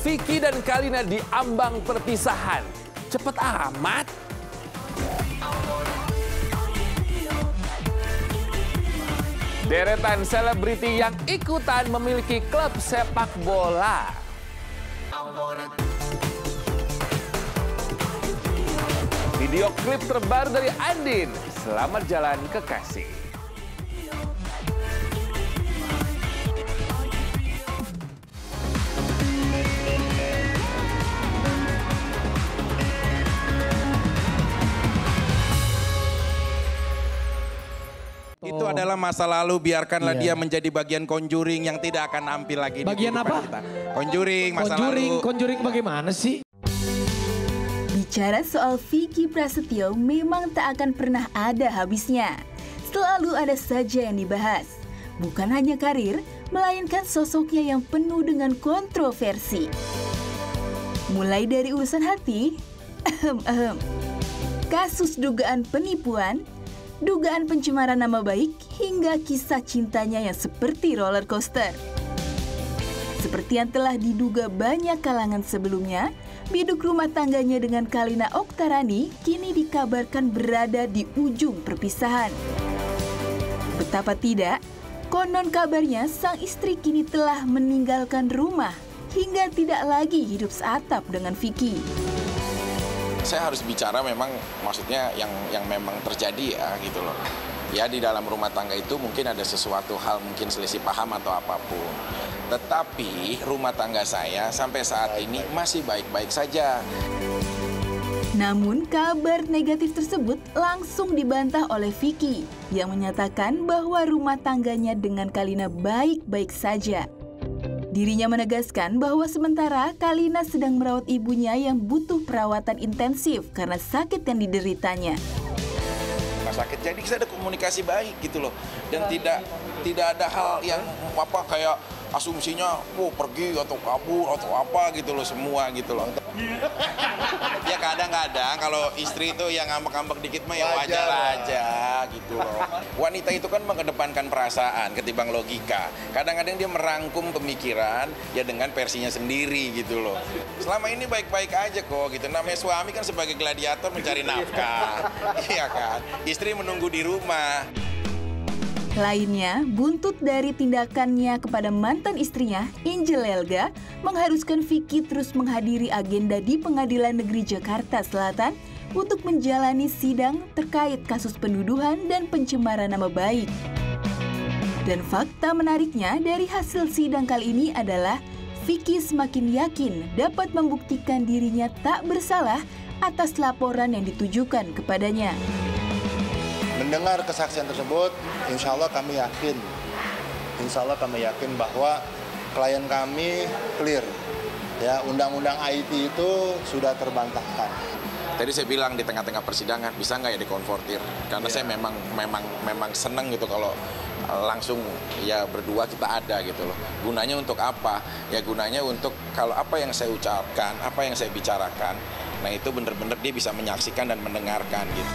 Vicky dan Kalina di ambang perpisahan. Cepet amat. Deretan selebriti yang ikutan memiliki klub sepak bola. Video klip terbaru dari Andin. Selamat jalan kekasih. Itu adalah masa lalu, biarkanlah dia menjadi bagian Conjuring yang tidak akan nampil lagi. Bagian di apa? kita. Conjuring, masa lalu. Conjuring bagaimana sih? Bicara soal Vicky Prasetyo memang tak akan pernah ada habisnya. Selalu ada saja yang dibahas. Bukan hanya karir, melainkan sosoknya yang penuh dengan kontroversi. Mulai dari urusan hati, kasus dugaan penipuan, dugaan pencemaran nama baik, hingga kisah cintanya yang seperti roller coaster. Seperti yang telah diduga banyak kalangan sebelumnya, biduk rumah tangganya dengan Kalina Oktarani kini dikabarkan berada di ujung perpisahan. Betapa tidak, konon kabarnya sang istri kini telah meninggalkan rumah hingga tidak lagi hidup seatap dengan Vicky. Saya harus bicara memang maksudnya yang memang terjadi ya gitu loh. Ya di dalam rumah tangga itu mungkin ada sesuatu hal, mungkin selisih paham atau apapun. Tetapi rumah tangga saya sampai saat ini masih baik-baik saja. Namun kabar negatif tersebut langsung dibantah oleh Vicky yang menyatakan bahwa rumah tangganya dengan Kalina baik-baik saja. Dirinya menegaskan bahwa sementara Kalina sedang merawat ibunya yang butuh perawatan intensif karena sakit yang dideritanya. Sakit, jadi kita ada komunikasi baik gitu loh, dan tidak ada hal yang apa kayak asumsinya pergi atau kabur atau apa gitu loh, semua gitu loh. Ya kadang-kadang kalau istri itu yang ngambek-ngambek dikit mah ya wajar aja gitu loh. Wanita itu kan mengedepankan perasaan ketimbang logika. Kadang-kadang dia merangkum pemikiran ya dengan versinya sendiri gitu loh. Selama ini baik-baik aja kok gitu. Namanya suami kan sebagai gladiator mencari nafkah. Iya kan? Istri menunggu di rumah. Lainnya, buntut dari tindakannya kepada mantan istrinya, Angel Elga, mengharuskan Vicky terus menghadiri agenda di Pengadilan Negeri Jakarta Selatan untuk menjalani sidang terkait kasus penduduhan dan pencemaran nama baik. Dan fakta menariknya dari hasil sidang kali ini adalah Vicky semakin yakin dapat membuktikan dirinya tak bersalah atas laporan yang ditujukan kepadanya. Mendengar kesaksian tersebut, insya Allah kami yakin bahwa klien kami clear. Ya, undang-undang IT itu sudah terbantahkan. Tadi saya bilang di tengah-tengah persidangan bisa nggak ya dikonfortir? Karena saya memang seneng gitu kalau langsung ya berdua kita ada gitu loh. Gunanya untuk apa? Ya gunanya untuk kalau apa yang saya ucapkan, apa yang saya bicarakan, nah itu benar-benar dia bisa menyaksikan dan mendengarkan gitu.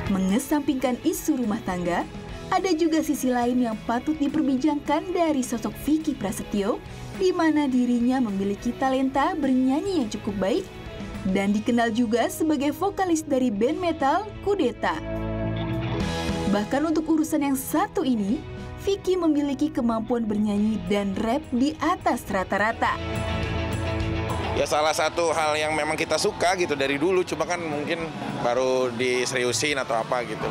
Mengesampingkan isu rumah tangga, ada juga sisi lain yang patut diperbincangkan dari sosok Vicky Prasetyo, di mana dirinya memiliki talenta bernyanyi yang cukup baik dan dikenal juga sebagai vokalis dari band metal Kudeta. Bahkan untuk urusan yang satu ini, Vicky memiliki kemampuan bernyanyi dan rap di atas rata-rata. Ya salah satu hal yang memang kita suka gitu dari dulu, cuma kan mungkin baru diseriusin atau apa gitu.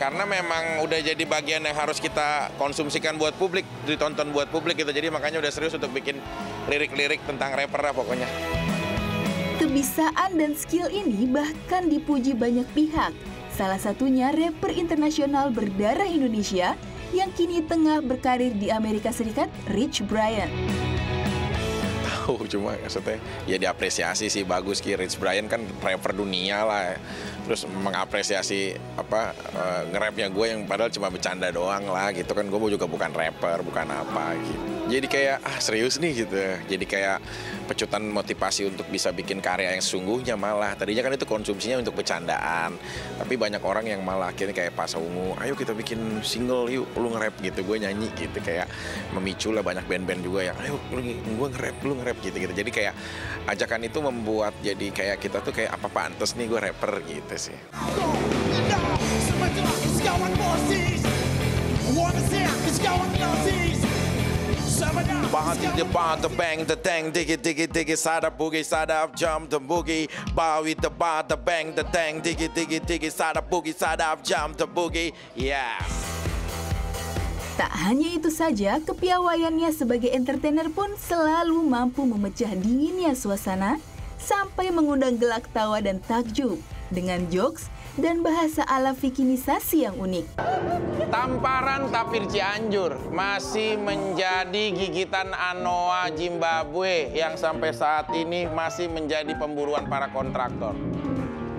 Karena memang udah jadi bagian yang harus kita konsumsikan buat publik, ditonton buat publik gitu. Jadi makanya udah serius untuk bikin lirik-lirik tentang rapper lah pokoknya. Kebisaan dan skill ini bahkan dipuji banyak pihak. Salah satunya rapper internasional berdarah Indonesia yang kini tengah berkarir di Amerika Serikat, Rich Brian. Cuma maksudnya ya diapresiasi sih, bagus Ki. Rich Brian kan rapper dunia lah, terus mengapresiasi apa nge-rapnya gue yang padahal cuma bercanda doang lah gitu kan. Gue juga bukan rapper, bukan apa gitu. Jadi kayak serius nih gitu. Jadi kayak pecutan motivasi untuk bisa bikin karya yang sesungguhnya malah. Tadinya kan itu konsumsinya untuk bercandaan. Tapi banyak orang yang malah akhirnya kayak Pak Ungu, ayo kita bikin single yuk, lu nge-rap gitu, gue nyanyi gitu. Kayak memicu lah banyak band-band juga yang ayo gue nge-rap, lu nge-rap gitu. Jadi kayak ajakan itu membuat jadi kayak kita tuh kayak apa pantes nih gue rapper gitu sih. Banget the bar, the bang, the tang, diggy, diggy, diggy, side up boogie, side up jump the boogie. Bar with the bar, the bang, the tang, diggy, diggy, diggy, side up boogie, side up jump the boogie. Yeah. Tak hanya itu saja, kepiawaiannya sebagai entertainer pun selalu mampu memecah dinginnya suasana sampai mengundang gelak tawa dan takjub dengan jokes dan bahasa ala vikinisasi yang unik. Tamparan tapir Cianjur masih menjadi gigitan anoa Zimbabwe yang sampai saat ini masih menjadi pemburuan para kontraktor.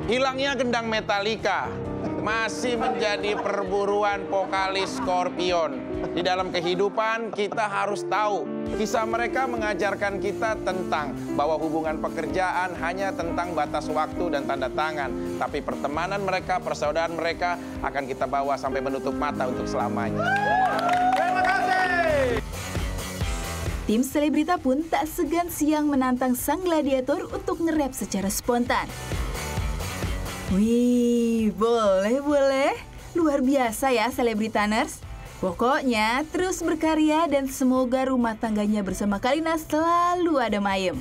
Hilangnya gendang Metallica masih menjadi perburuan vokalis Scorpion. Di dalam kehidupan kita harus tahu, kisah mereka mengajarkan kita tentang bahwa hubungan pekerjaan hanya tentang batas waktu dan tanda tangan. Tapi pertemanan mereka, persaudaraan mereka akan kita bawa sampai menutup mata untuk selamanya. Terima kasih! Tim Selebrita pun tak segan siang menantang sang gladiator untuk nge-rap secara spontan. Wih, boleh. Luar biasa ya Selebritaners. Pokoknya terus berkarya dan semoga rumah tangganya bersama Kalina selalu ada mayem.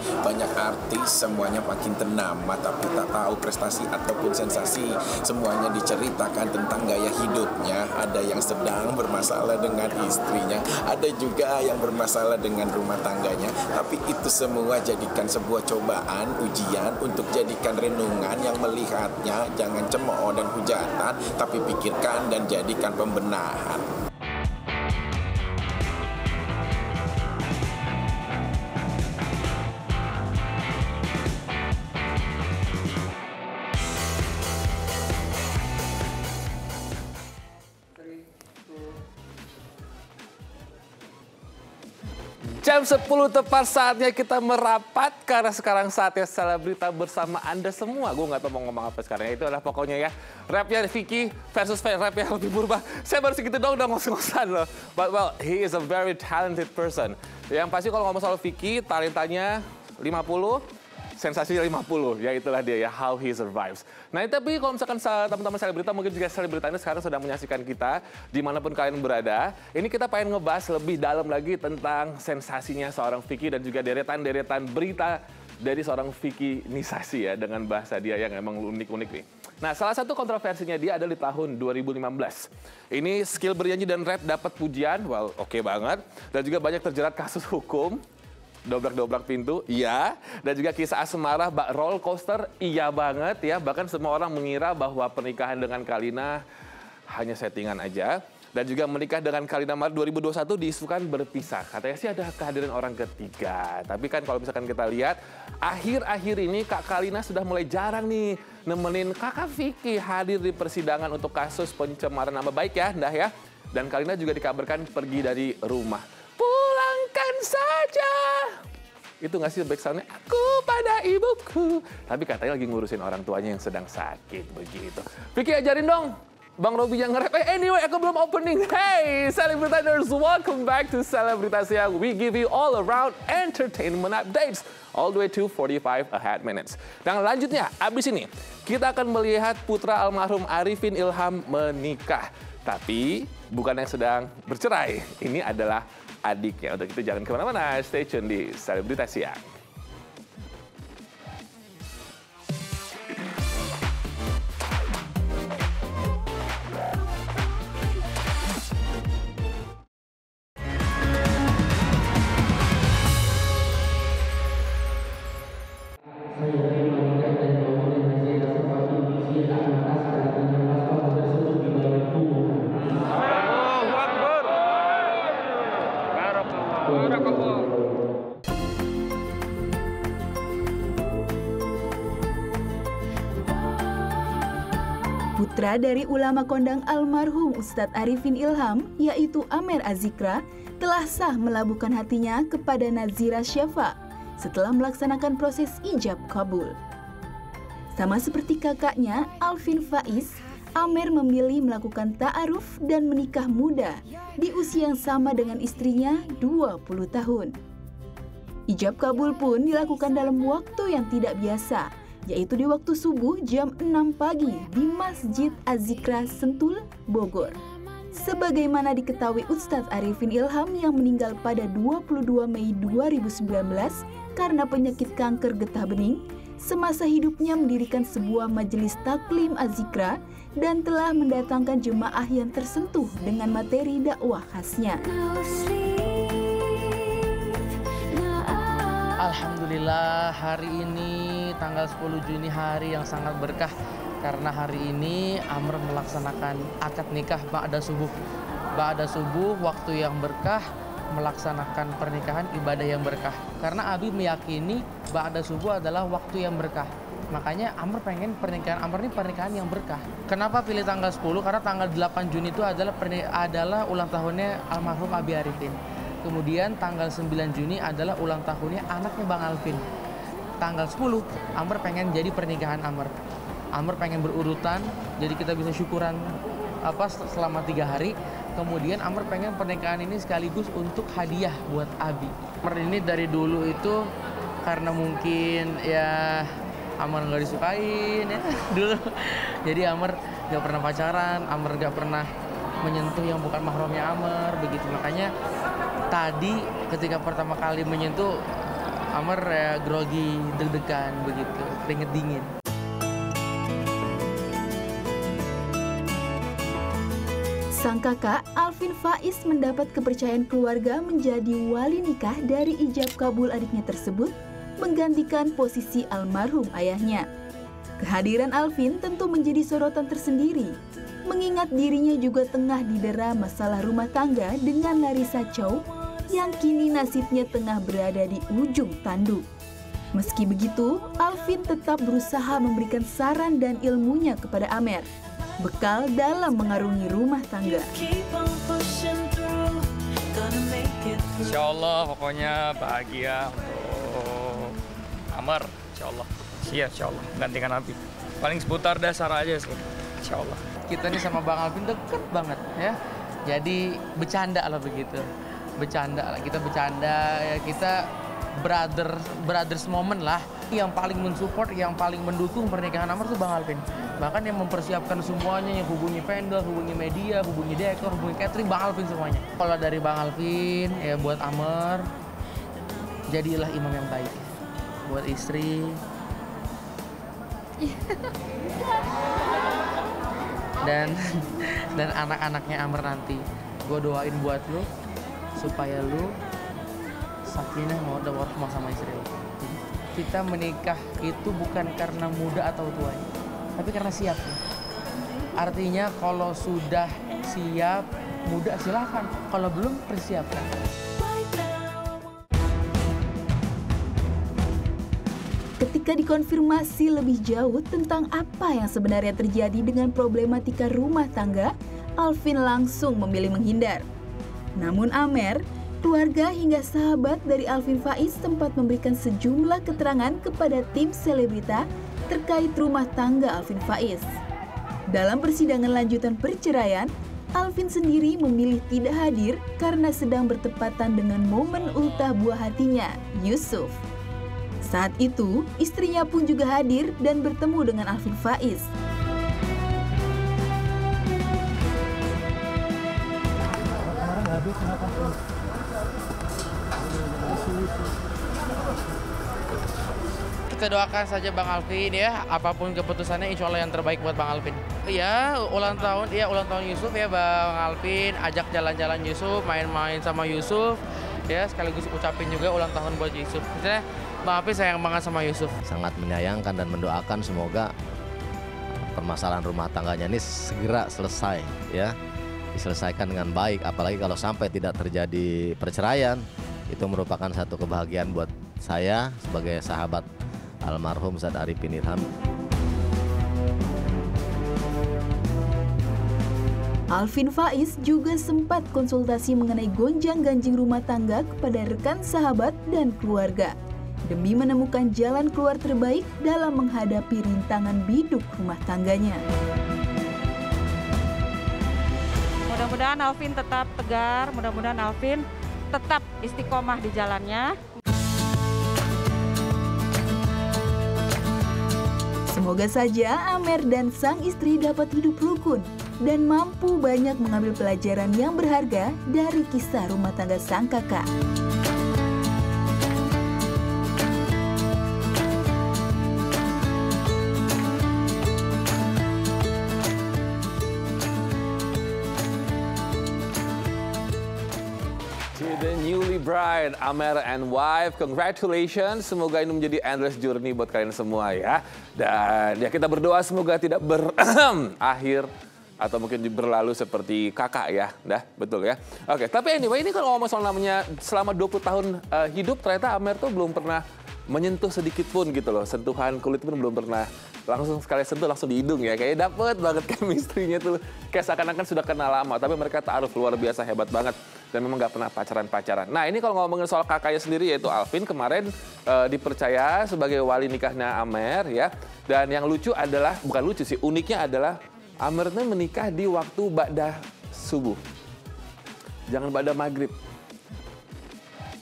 Banyak artis semuanya makin ternama tapi tak tahu prestasi ataupun sensasi. Semuanya diceritakan tentang gaya hidupnya. Ada yang sedang bermasalah dengan istrinya, ada juga yang bermasalah dengan rumah tangganya. Tapi itu semua jadikan sebuah cobaan, ujian untuk jadikan renungan yang melihatnya. Jangan cemooh dan hujatan, tapi pikirkan dan jadikan pembenahan. Jam 10 tepat saatnya kita merapat karena sekarang saatnya Selebrita bersama Anda semua. Gue nggak tahu mau ngomong apa sekarang. Itu adalah pokoknya ya rapnya Vicky versus rap yang lebih berubah. Saya baru segitu dong udah ngos-ngosan loh. But well, he is a very talented person. Yang pasti kalau ngomong soal Vicky, talentanya 50. Sensasinya 50, ya itulah dia ya, how he survives. Nah, tapi kalau misalkan teman-teman Selebrita, mungkin juga Selebrita ini sekarang sedang menyaksikan kita, dimanapun kalian berada. Ini kita pengen ngebahas lebih dalam lagi tentang sensasinya seorang Vicky dan juga deretan-deretan berita dari seorang Vicky-nisasi ya, dengan bahasa dia yang emang unik-unik nih. Nah, salah satu kontroversinya dia adalah di tahun 2015. Ini skill bernyanyi dan rap dapat pujian, well oke banget. Dan juga banyak terjerat kasus hukum. Dobrak-dobrak pintu, iya. Dan juga kisah asmara, roller coaster, iya banget ya. Bahkan semua orang mengira bahwa pernikahan dengan Kalina hanya settingan aja. Dan juga menikah dengan Kalina Maret 2021 diisukan berpisah. Katanya sih ada kehadiran orang ketiga. Tapi kan kalau misalkan kita lihat, akhir-akhir ini Kak Kalina sudah mulai jarang nih nemenin Kakak Vicky hadir di persidangan untuk kasus pencemaran nama baik ya, Ndah ya. Dan Kalina juga dikabarkan pergi dari rumah. Pulangkan saja. Itu nggak sih backsoundnya? Aku pada ibuku. Tapi katanya lagi ngurusin orang tuanya yang sedang sakit begitu. Vicky ajarin dong. Bang Robi yang nge-rap. Anyway, aku belum opening. Hey, Selebritators, welcome back to Selebritas Siang. We give you all around entertainment updates. All the way to 45 ahead minutes. Dan lanjutnya, abis ini, kita akan melihat putra almarhum Arifin Ilham menikah. Tapi, bukan yang sedang bercerai. Ini adalah adiknya. Untuk itu jangan kemana-mana, stay tune di Selebritas Siang. Putra dari ulama kondang almarhum Ustadz Arifin Ilham, yaitu Amer Azikra, telah sah melabuhkan hatinya kepada Nazira Syafa setelah melaksanakan proses ijab kabul. Sama seperti kakaknya, Alvin Faiz, Amer memilih melakukan ta'aruf dan menikah muda di usia yang sama dengan istrinya 20 tahun. Ijab kabul pun dilakukan dalam waktu yang tidak biasa, yaitu di waktu subuh jam 6 pagi di Masjid Az-Zikra Sentul, Bogor. Sebagaimana diketahui Ustadz Arifin Ilham yang meninggal pada 22 Mei 2019 karena penyakit kanker getah bening, semasa hidupnya mendirikan sebuah majelis taklim Az-Zikra dan telah mendatangkan jemaah yang tersentuh dengan materi dakwah khasnya. Alhamdulillah, hari ini tanggal 10 Juni hari yang sangat berkah karena hari ini Amr melaksanakan akad nikah ba'da subuh. Ba'da subuh waktu yang berkah, melaksanakan pernikahan ibadah yang berkah. Karena Abi meyakini ba'da subuh adalah waktu yang berkah. Makanya Amr pengen pernikahan Amr ini pernikahan yang berkah. Kenapa pilih tanggal 10? Karena tanggal 8 Juni itu adalah ulang tahunnya almarhum Abi Arifin. Kemudian tanggal 9 Juni adalah ulang tahunnya anaknya Bang Alvin. Tanggal 10, Amr pengen jadi pernikahan Amr. Amr pengen berurutan, jadi kita bisa syukuran selama 3 hari. Kemudian Amr pengen pernikahan ini sekaligus untuk hadiah buat Abi. Amr ini dari dulu itu karena mungkin ya Amr nggak disukain ya dulu. Jadi Amr nggak pernah pacaran, Amr nggak pernah menyentuh yang bukan mahramnya Amr, begitu. Makanya tadi ketika pertama kali menyentuh Amr ya grogi, deg-degan begitu, keringet dingin. Sang kakak Alvin Faiz mendapat kepercayaan keluarga menjadi wali nikah dari ijab kabul adiknya tersebut, menggantikan posisi almarhum ayahnya. Kehadiran Alvin tentu menjadi sorotan tersendiri, mengingat dirinya juga tengah didera masalah rumah tangga dengan Larissa Chow yang kini nasibnya tengah berada di ujung tanduk. Meski begitu, Alvin tetap berusaha memberikan saran dan ilmunya kepada Amer, bekal dalam mengarungi rumah tangga. Insya Allah pokoknya bahagia untuk Amer, insya Allah. Iya, insya Allah, gantikan Abi. Paling seputar dasar aja sih, insya Allah. Kita nih sama Bang Alvin deket banget ya, jadi bercanda lah begitu. Bercanda lah, kita bercanda ya, kita brothers moment lah. Yang paling mensupport, yang paling mendukung pernikahan Amr tuh Bang Alvin. Bahkan yang mempersiapkan semuanya, yang hubungi vendor, hubungi media, hubungi dekor, hubungi catering, Bang Alvin semuanya. Kalau dari Bang Alvin ya buat Amr, jadilah imam yang baik buat istri. Dan anak-anaknya Amr nanti, gue doain buat lu supaya lu sakinah mawaddah warahmah sama istri lu. Kita menikah itu bukan karena muda atau tuanya, tapi karena siap. Artinya kalau sudah siap, muda silakan. Kalau belum, persiapkan. Ketika dikonfirmasi lebih jauh tentang apa yang sebenarnya terjadi dengan problematika rumah tangga, Alvin langsung memilih menghindar. Namun Amer, keluarga hingga sahabat dari Alvin Faiz sempat memberikan sejumlah keterangan kepada tim selebrita terkait rumah tangga Alvin Faiz. Dalam persidangan lanjutan perceraian, Alvin sendiri memilih tidak hadir karena sedang bertepatan dengan momen ultah buah hatinya, Yusuf. Saat itu, istrinya pun juga hadir dan bertemu dengan Alvin Faiz. Kita doakan saja Bang Alvin ya, apapun keputusannya insya Allah yang terbaik buat Bang Alvin. Ya, ulang tahun Yusuf ya Bang Alvin, ajak jalan-jalan Yusuf, main-main sama Yusuf. Ya, sekaligus ucapin juga ulang tahun buat Yusuf. Misalnya, Bang Alvin sayang banget sama Yusuf. Sangat menyayangkan dan mendoakan semoga permasalahan rumah tangganya ini segera selesai ya. Diselesaikan dengan baik, apalagi kalau sampai tidak terjadi perceraian, itu merupakan satu kebahagiaan buat saya sebagai sahabat almarhum Ustadz Arifin Ilham. Alvin Faiz juga sempat konsultasi mengenai gonjang-ganjing rumah tangga kepada rekan sahabat dan keluarga demi menemukan jalan keluar terbaik dalam menghadapi rintangan biduk rumah tangganya. Mudah-mudahan Alvin tetap tegar, mudah-mudahan Alvin tetap istiqomah di jalannya. Semoga saja Amer dan sang istri dapat hidup rukun dan mampu banyak mengambil pelajaran yang berharga dari kisah rumah tangga sang kakak. The newly bride, Amer and wife, congratulations. Semoga ini menjadi endless journey buat kalian semua ya. Dan ya kita berdoa semoga tidak berakhir atau mungkin berlalu seperti kakak ya. Dah, betul ya. Oke, tapi anyway ini kan ngomong soal namanya selama 20 tahun hidup ternyata Amer tuh belum pernah menyentuh sedikit pun gitu loh. Sentuhan kulit pun belum pernah. Langsung sekali sentuh langsung di hidung ya. Kayaknya dapet banget chemistry-nya tuh. Kayak seakan-akan sudah kenal lama. Tapi mereka taruh luar biasa hebat banget. Dan memang gak pernah pacaran-pacaran. Nah ini kalau ngomongin soal kakaknya sendiri yaitu Alvin kemarin dipercaya sebagai wali nikahnya Amer ya. Dan yang lucu adalah, bukan lucu sih, uniknya adalah Amer tuh menikah di waktu ba'da subuh. Jangan ba'da maghrib.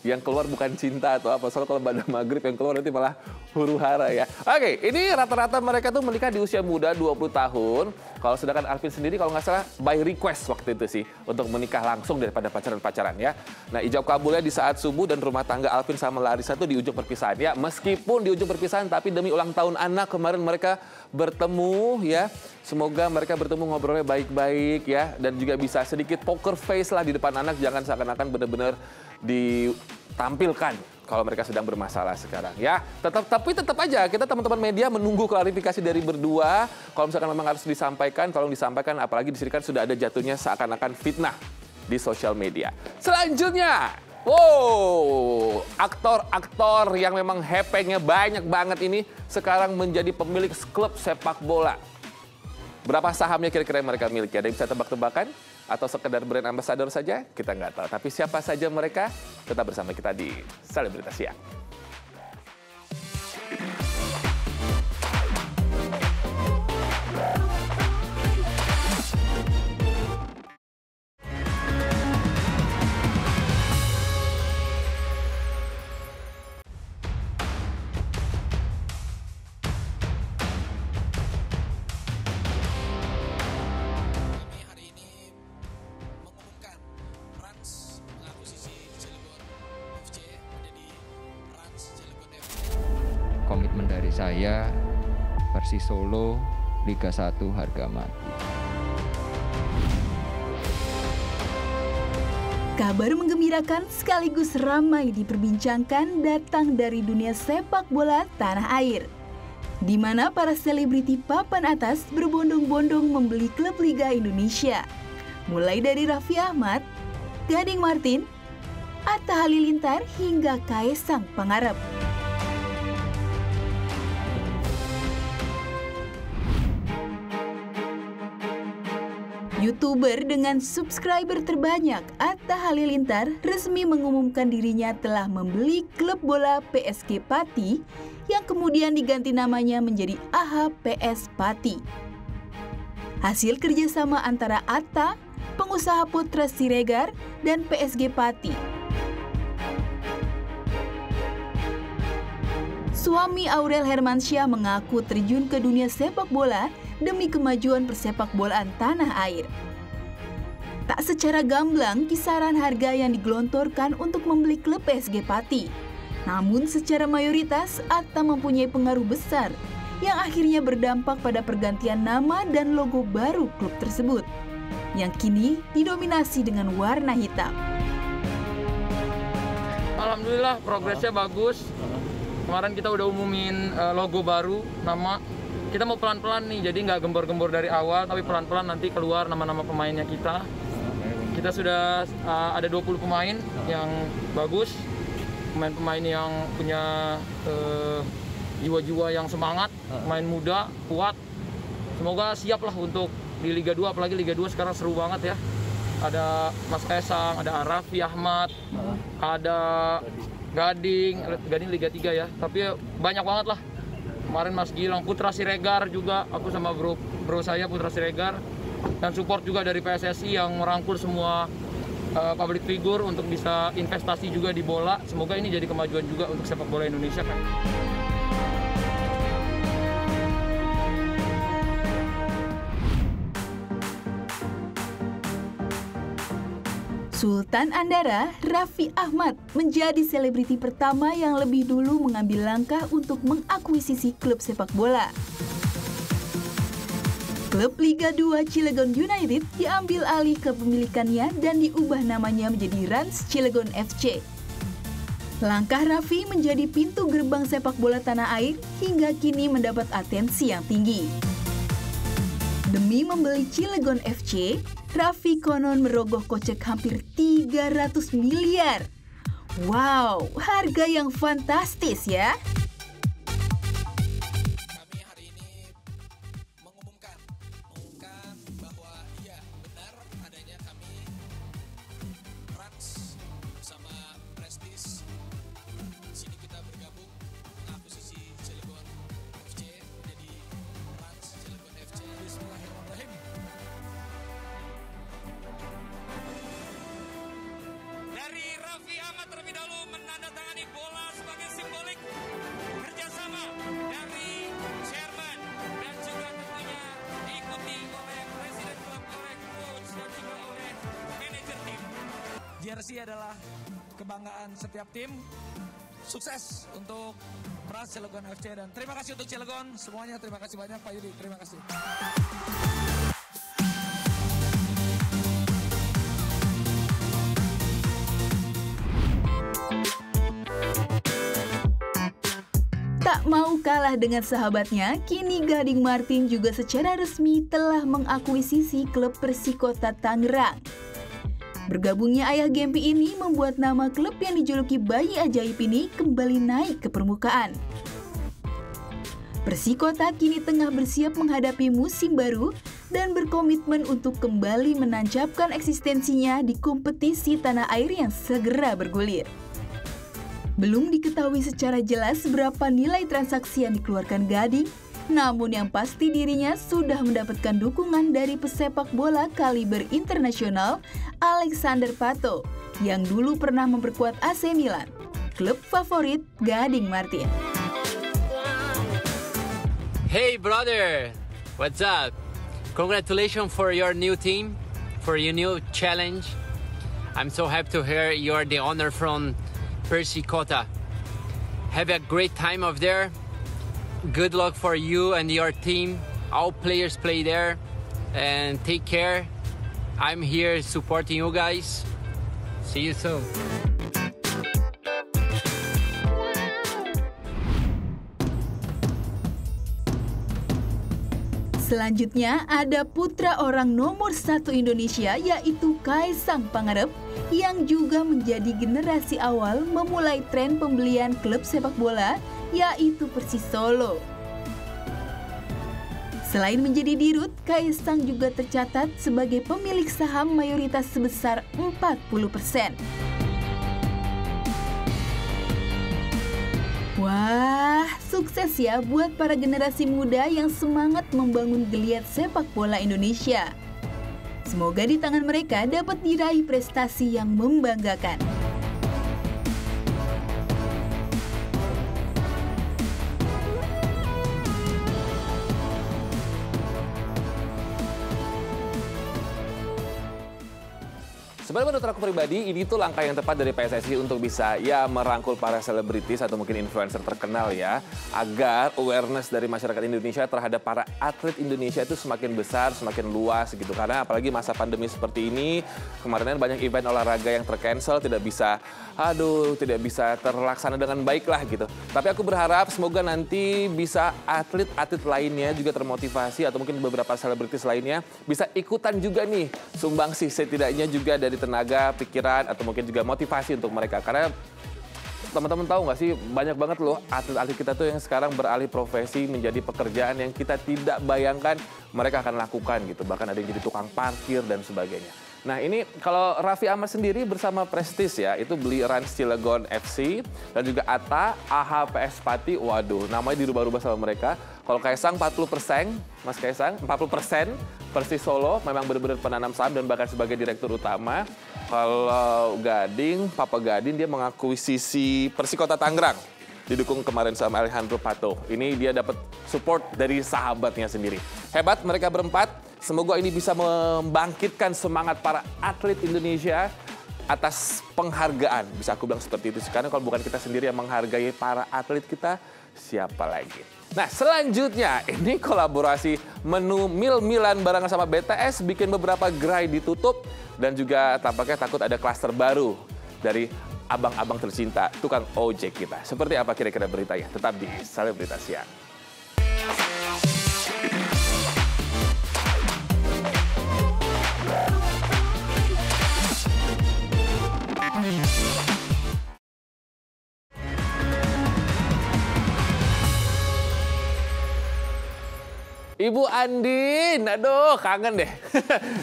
Yang keluar bukan cinta atau apa, soalnya kalau ba'da maghrib yang keluar nanti malah huru-hara ya. Oke, ini rata-rata mereka tuh menikah di usia muda 20 tahun. Kalau sedangkan Alvin sendiri kalau nggak salah by request waktu itu sih untuk menikah langsung daripada pacaran-pacaran ya. Nah ijab kabulnya di saat subuh dan rumah tangga Alvin sama Larissa tuh di ujung perpisahan ya. Meskipun di ujung perpisahan tapi demi ulang tahun anak kemarin mereka bertemu ya. Semoga mereka bertemu ngobrolnya baik-baik ya. Dan juga bisa sedikit poker face lah di depan anak. Jangan seakan-akan benar-benar ditampilkan kalau mereka sedang bermasalah sekarang ya. Tapi tetap aja kita teman-teman media menunggu klarifikasi dari berdua. Kalau misalkan memang harus disampaikan, tolong disampaikan, apalagi di sini kan sudah ada jatuhnya seakan-akan fitnah di sosial media. Selanjutnya, wow, aktor-aktor yang memang hepengnya banyak banget ini sekarang menjadi pemilik klub sepak bola. Berapa sahamnya kira-kira yang mereka miliki? Ada yang bisa tebak-tebakan? Atau sekedar brand ambassador saja? Kita nggak tahu. Tapi siapa saja mereka? Tetap bersama kita di Selebritas Siang. Komitmen dari saya, Persis Solo, Liga 1 harga mati. Kabar menggembirakan sekaligus ramai diperbincangkan datang dari dunia sepak bola tanah air, di mana para selebriti papan atas berbondong-bondong membeli klub Liga Indonesia. Mulai dari Raffi Ahmad, Gading Martin, Atta Halilintar hingga Kaesang Pangarep. YouTuber dengan subscriber terbanyak Atta Halilintar resmi mengumumkan dirinya telah membeli klub bola PSG Pati yang kemudian diganti namanya menjadi AHPS Pati. Hasil kerjasama antara Atta, pengusaha Putra Siregar, dan PSG Pati. Suami Aurel Hermansyah mengaku terjun ke dunia sepak bola demi kemajuan persepak bolaan tanah air. Tak secara gamblang kisaran harga yang digelontorkan untuk membeli klub PSG Pati. Namun secara mayoritas Atta mempunyai pengaruh besar yang akhirnya berdampak pada pergantian nama dan logo baru klub tersebut, yang kini didominasi dengan warna hitam. Alhamdulillah progresnya bagus. Kemarin kita udah umumin logo baru, nama. Kita mau pelan-pelan nih, jadi nggak gembor-gembor dari awal, tapi pelan-pelan nanti keluar nama-nama pemainnya kita. Kita sudah ada 20 pemain yang bagus, pemain-pemain yang punya jiwa-jiwa yang semangat, pemain muda, kuat. Semoga siap lah untuk di Liga 2, apalagi Liga 2 sekarang seru banget ya. Ada Mas Kaisang, ada Raffi Ahmad, ada Gading Liga 3 ya. Tapi banyak banget lah. Kemarin Mas Gilang, Putra Siregar juga, aku sama bro saya Putra Siregar. Dan support juga dari PSSI yang merangkul semua public figure untuk bisa investasi juga di bola. Semoga ini jadi kemajuan juga untuk sepak bola Indonesia kan. Sultan Andara, Raffi Ahmad menjadi selebriti pertama yang lebih dulu mengambil langkah untuk mengakuisisi klub sepak bola. Klub Liga 2 Cilegon United diambil alih kepemilikannya dan diubah namanya menjadi Rans Cilegon FC. Langkah Raffi menjadi pintu gerbang sepak bola tanah air hingga kini mendapat atensi yang tinggi. Demi membeli Cilegon FC, Raffi konon merogoh kocek hampir 300 miliar. Wow, harga yang fantastis ya. Kami hari ini mengumumkan bahwa iya benar adanya kami Rans bersama Prestige. Di sini kita bergabung mengakuisisi Cilegon FC jadi Rans Cilegon FC. Bismillahirrahmanirrahim. Dari Raffi Ahmad terlebih dahulu menandatangani bola sebagai simbolik kerjasama dari chairman dan juga tentunya diikuti oleh presiden klub, oleh coach dan juga oleh manajer tim. Jersey adalah kebanggaan setiap tim. Sukses untuk Rans Cilegon FC dan terima kasih untuk Cilegon semuanya. Terima kasih banyak Pak Yudi. Terima kasih. Tak mau kalah dengan sahabatnya, kini Gading Martin juga secara resmi telah mengakuisisi klub Persikota Tangerang. Bergabungnya ayah Gempi ini membuat nama klub yang dijuluki bayi ajaib ini kembali naik ke permukaan. Persikota kini tengah bersiap menghadapi musim baru dan berkomitmen untuk kembali menancapkan eksistensinya di kompetisi tanah air yang segera bergulir. Belum diketahui secara jelas berapa nilai transaksi yang dikeluarkan Gading, namun yang pasti dirinya sudah mendapatkan dukungan dari pesepak bola kaliber internasional Alexander Pato yang dulu pernah memperkuat AC Milan, klub favorit Gading Martin. Hey brother, what's up? Congratulations for your new team, for your new challenge. I'm so happy to hear you're the owner from Persikota. Have a great time over there. Good luck for you and your team. All players play there. And take care. I'm here supporting you guys. See you soon. Selanjutnya ada putra orang nomor 1 Indonesia yaitu Kaisang Pangarep yang juga menjadi generasi awal memulai tren pembelian klub sepak bola yaitu Persis Solo. Selain menjadi dirut, Kaisang juga tercatat sebagai pemilik saham mayoritas sebesar 40%. Wah, sukses ya buat para generasi muda yang semangat membangun geliat sepak bola Indonesia. Semoga di tangan mereka dapat diraih prestasi yang membanggakan. Sebenarnya menurut aku pribadi, ini tuh langkah yang tepat dari PSSI untuk bisa ya merangkul para selebritis atau mungkin influencer terkenal ya, agar awareness dari masyarakat Indonesia terhadap para atlet Indonesia itu semakin besar, semakin luas gitu. Karena apalagi masa pandemi seperti ini, kemarin banyak event olahraga yang tercancel, tidak bisa terlaksana dengan baik lah gitu. Tapi aku berharap semoga nanti bisa atlet-atlet lainnya juga termotivasi atau mungkin beberapa selebritis lainnya bisa ikutan juga nih sumbangsi setidaknya juga dari tenaga, pikiran, atau mungkin juga motivasi untuk mereka. Karena teman-teman tahu nggak sih, banyak banget loh atlet-atlet kita tuh yang sekarang beralih profesi menjadi pekerjaan yang kita tidak bayangkan mereka akan lakukan gitu. Bahkan ada yang jadi tukang parkir dan sebagainya. Nah ini kalau Raffi Ahmad sendiri bersama Prestige ya, itu beli Rans Cilegon FC dan juga Atta, AHPS Pati, waduh namanya dirubah-rubah sama mereka. Kalau Kaisang 40%, Mas Kaisang 40%, Persis Solo memang benar-benar penanam saham dan bahkan sebagai direktur utama. Kalau Gading, Papa Gading dia mengakuisisi Persikota Tangerang. Didukung kemarin sama Alejandro Pato. Ini dia dapat support dari sahabatnya sendiri. Hebat mereka berempat. Semoga ini bisa membangkitkan semangat para atlet Indonesia atas penghargaan. Bisa aku bilang seperti itu. Karena kalau bukan kita sendiri yang menghargai para atlet kita, siapa lagi? Nah selanjutnya ini kolaborasi menu mil-milan barengan sama BTS. Bikin beberapa gerai ditutup. Dan juga tampaknya takut ada klaster baru dari abang-abang tercinta tukang ojek kita. Seperti apa kira-kira beritanya? Tetap di Selebritas Siang. Ibu Andin, aduh kangen deh.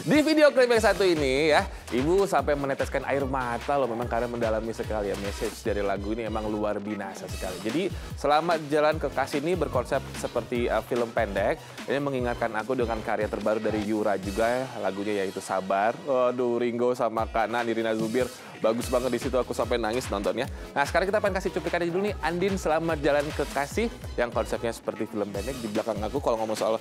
Di video klip yang satu ini ya, Ibu sampai meneteskan air mata loh, memang karena mendalami sekali ya message dari lagu ini emang luar binasa sekali. Jadi Selamat Jalan Kekasih ini berkonsep seperti film pendek. Ini mengingatkan aku dengan karya terbaru dari Yura juga ya, lagunya yaitu Sabar. Aduh Ringo sama Kana, Nirina Zubir, bagus banget di situ, aku sampai nangis nontonnya. Nah sekarang kita akan kasih cuplikannya dulu nih, Andin Selamat Jalan Kekasih yang konsepnya seperti film pendek. Di belakang aku kalau ngomong soal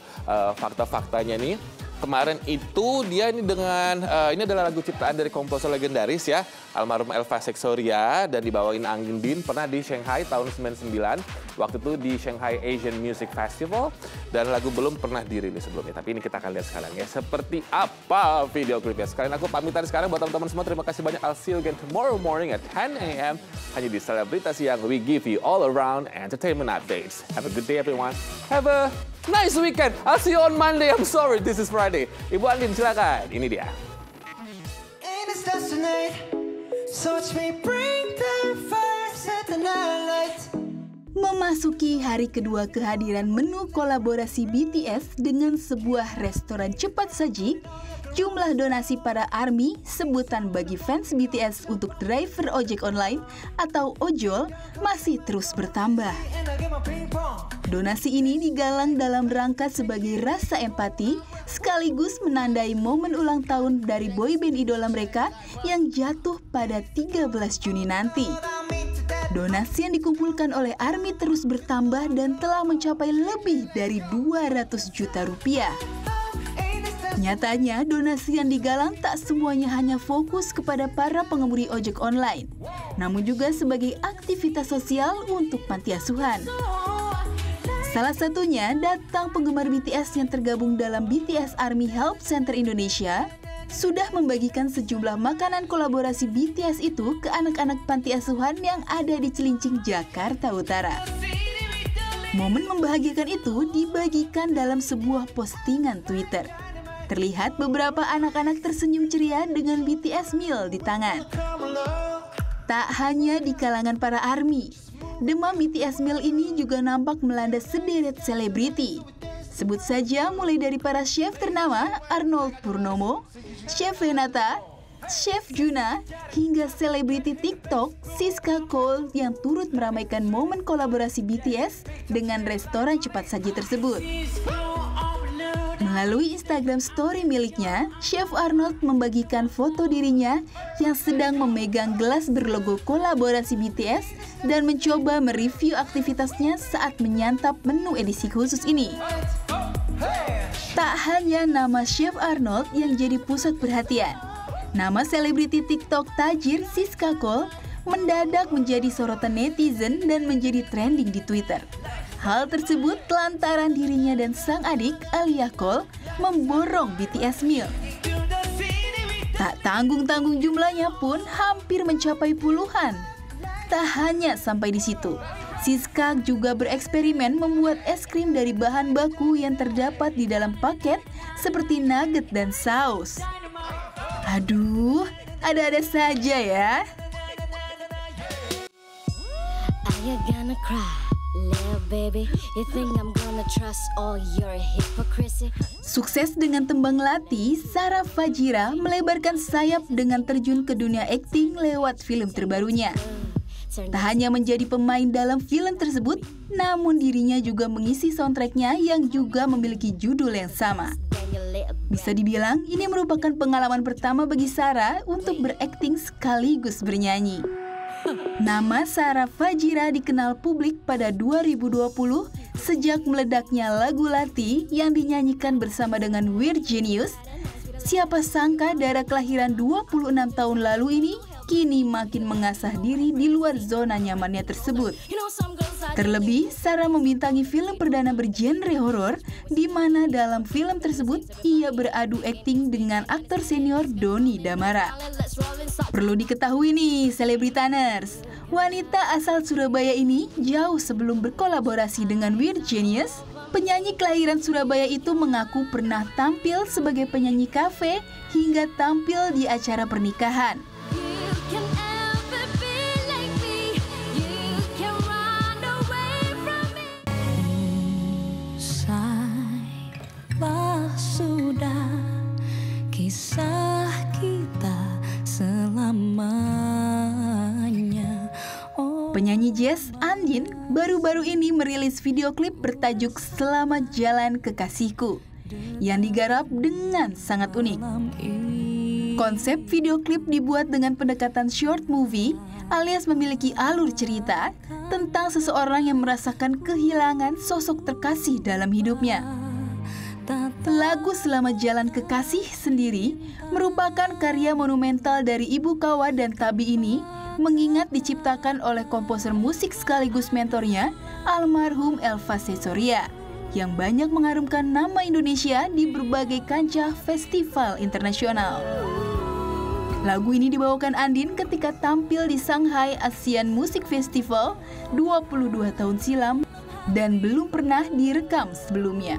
fakta-faktanya nih, kemarin itu dia ini dengan ini adalah lagu ciptaan dari komposer legendaris ya, almarhum Elva Seksoria, dan dibawain Andin pernah di Shanghai tahun 99, waktu itu di Shanghai Asian Music Festival, dan lagu belum pernah dirilis sebelumnya. Tapi ini kita akan lihat sekarang ya, seperti apa video klipnya. Sekalian aku pamitan sekarang buat teman-teman semua, terima kasih banyak. I'll see you again tomorrow morning at 10 a.m. hanya di Selebritas Siang. We give you all around entertainment updates. Have a good day everyone. Have a nice weekend. I'll see you on Monday. I'm sorry, this is Friday. Ibu Andin silakan. Ini dia. Memasuki hari kedua kehadiran menu kolaborasi BTS dengan sebuah restoran cepat saji, jumlah donasi para ARMY, sebutan bagi fans BTS untuk driver ojek online atau ojol, masih terus bertambah. Donasi ini digalang dalam rangka sebagai rasa empati, sekaligus menandai momen ulang tahun dari boyband idola mereka yang jatuh pada 13 Juni nanti. Donasi yang dikumpulkan oleh ARMY terus bertambah dan telah mencapai lebih dari 200 juta rupiah. Nyatanya, donasi yang digalang tak semuanya hanya fokus kepada para pengemudi ojek online, namun juga sebagai aktivitas sosial untuk panti asuhan. Salah satunya datang penggemar BTS yang tergabung dalam BTS ARMY Help Center Indonesia, sudah membagikan sejumlah makanan kolaborasi BTS itu ke anak-anak panti asuhan yang ada di Cilincing, Jakarta Utara. Momen membahagiakan itu dibagikan dalam sebuah postingan Twitter. Terlihat beberapa anak-anak tersenyum ceria dengan BTS meal di tangan. Tak hanya di kalangan para ARMY, demam BTS meal ini juga nampak melanda sederet selebriti. Sebut saja mulai dari para chef ternama Arnold Purnomo, Chef Renata, Chef Juna, hingga selebriti TikTok Siska Cole yang turut meramaikan momen kolaborasi BTS dengan restoran cepat saji tersebut. Melalui Instagram Story miliknya, Chef Arnold membagikan foto dirinya yang sedang memegang gelas berlogo kolaborasi BTS dan mencoba mereview aktivitasnya saat menyantap menu edisi khusus ini. Tak hanya nama Chef Arnold yang jadi pusat perhatian, nama selebriti TikTok tajir Siska Cole mendadak menjadi sorotan netizen dan menjadi trending di Twitter. Hal tersebut lantaran dirinya dan sang adik Alia Cole memborong BTS meal. Tak tanggung-tanggung jumlahnya pun hampir mencapai puluhan. Tak hanya sampai di situ, Siska juga bereksperimen membuat es krim dari bahan baku yang terdapat di dalam paket seperti nugget dan saus. Aduh, ada-ada saja ya. you gonna cry? Little baby, you think I'm gonna trust all your hypocrisy? Sukses dengan tembang Lati, Sarah Fajira melebarkan sayap dengan terjun ke dunia akting lewat film terbarunya. Tak hanya menjadi pemain dalam film tersebut, namun dirinya juga mengisi soundtracknya yang juga memiliki judul yang sama. Bisa dibilang ini merupakan pengalaman pertama bagi Sarah untuk berakting sekaligus bernyanyi. Nama Sarah Fajira dikenal publik pada 2020 sejak meledaknya lagu Lati yang dinyanyikan bersama dengan Weird Genius. Siapa sangka darah kelahiran 26 tahun lalu ini kini makin mengasah diri di luar zona nyamannya tersebut. Terlebih, Sarah membintangi film perdana bergenre horor, di mana dalam film tersebut ia beradu akting dengan aktor senior Doni Damara. Perlu diketahui nih, Selebritaners, wanita asal Surabaya ini jauh sebelum berkolaborasi dengan Weird Genius, penyanyi kelahiran Surabaya itu mengaku pernah tampil sebagai penyanyi kafe hingga tampil di acara pernikahan. Sudah kisah kita selamanya. Penyanyi jazz Andin baru-baru ini merilis video klip bertajuk Selamat Jalan Kekasihku yang digarap dengan sangat unik. Konsep video klip dibuat dengan pendekatan short movie alias memiliki alur cerita tentang seseorang yang merasakan kehilangan sosok terkasih dalam hidupnya. Lagu Selamat Jalan Kekasih sendiri merupakan karya monumental dari Ibu Kawa dan Tabi ini, mengingat diciptakan oleh komposer musik sekaligus mentornya, almarhum Elva Sesoria, yang banyak mengharumkan nama Indonesia di berbagai kancah festival internasional. Lagu ini dibawakan Andin ketika tampil di Shanghai Asian Music Festival 22 tahun silam dan belum pernah direkam sebelumnya.